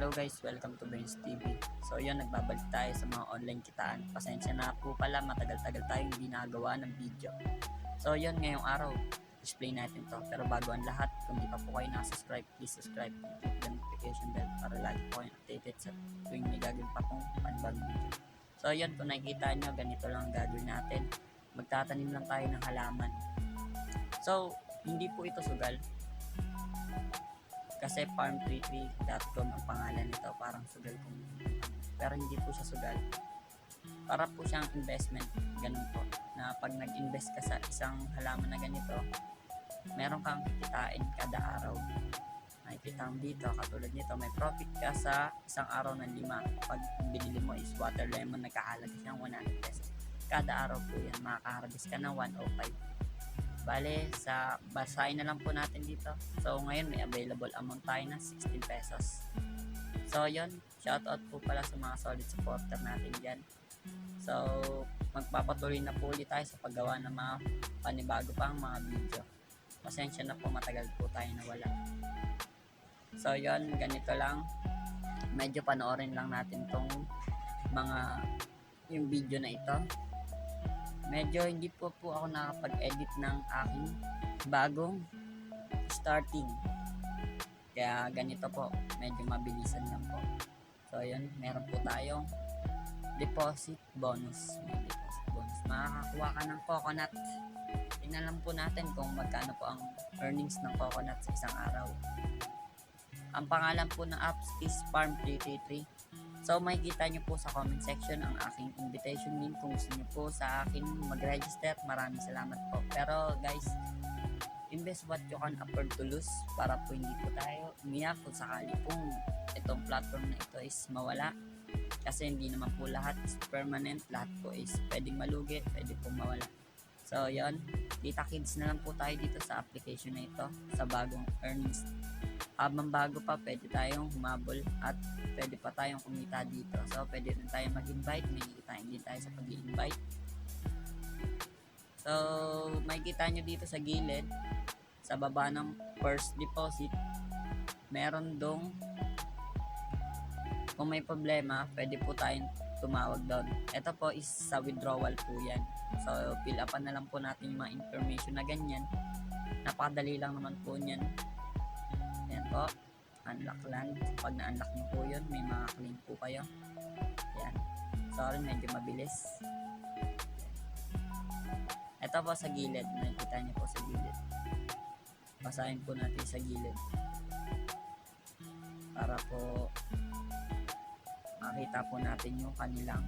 Hello guys, welcome to Brains TV. So yun, nagbabalik tayo sa mga online kitaan. Pasensya na po pala, matagal-tagal tayong hindi nagawa ng video. So yun, ngayong araw, display natin to. Pero bago ang lahat, kung di pa po kayo nakasubscribe, please subscribe and click the notification bell para lagi po kayo updated sa tuwing may gagawin pa pong panibagong video. So yun, kung nakikita nyo, ganito lang ang gagawin natin. Magtatanim lang tayo ng halaman. So, hindi po ito sugal. Kasi farm33.com ang pangalan nito, parang sugal kung pero hindi po siya sugal. Para po siyang investment, ganun po, na pag nag-invest ka sa isang halaman na ganito, meron kang kikitain kada araw. Nakikita mo dito, katulad nito, may profit ka sa isang araw ng 5. Pag binili mo is water lemon, nagkahalaga siyang 100 pesos. Kada araw po yan, makaka-harvest ka ng 105. Bale, basahin na lang po natin dito. So, ngayon may available amount tayo na 16 pesos. So, yun. Shoutout po pala sa mga solid supporter natin dyan. So, magpapatuloy na po ulit tayo sa paggawa ng mga panibago pang mga video. Pasensya na po, matagal po tayo nawala. So, yun. Ganito lang. Medyo panoorin lang natin tong yung video na ito. Medyo hindi po ako nakapag-edit ng aking bagong starting. Kaya ganito po, medyo mabilisan lang po. So yun, meron po tayong deposit bonus. May deposit bonus. Makakakuha ka ng coconut. Tingnan lang po natin kung magkano po ang earnings ng coconut sa isang araw. Ang pangalan po ng apps is Farm333. So makikita nyo po sa comment section ang aking invitation link kung gusto nyo po sa akin mag-register. Maraming salamat po. Pero guys, invest what you can afford to lose para po hindi po tayo umiyak kung sakali pong itong platform na ito is mawala. Kasi hindi naman po lahat is permanent. Lahat po is pwedeng malugi, pwede po mawala. So yon, data kids na lang po tayo dito sa application na ito sa bagong earnings. Habang bago pa, pwede tayong humabol at pwede pa tayong kumita dito. So, pwede rin tayong mag-invite. May kikitain din tayo sa pag-i-invite. So, may kita nyo dito sa gilid, sa baba ng first deposit, meron dong, kung may problema, pwede po tayong tumawag doon. Ito po is sa withdrawal po yan. So, fill upan na lang po natin yung mga information na ganyan. Napakadali lang naman po yan. Yan po, unlock land. Pag na-unlock nyo po yun, may mga claim po kayo. Yan. Sorry, medyo mabilis. Ito po sa gilid. Nakikita nyo po sa gilid. Basahin po natin sa gilid. Para po makita po natin yung kanilang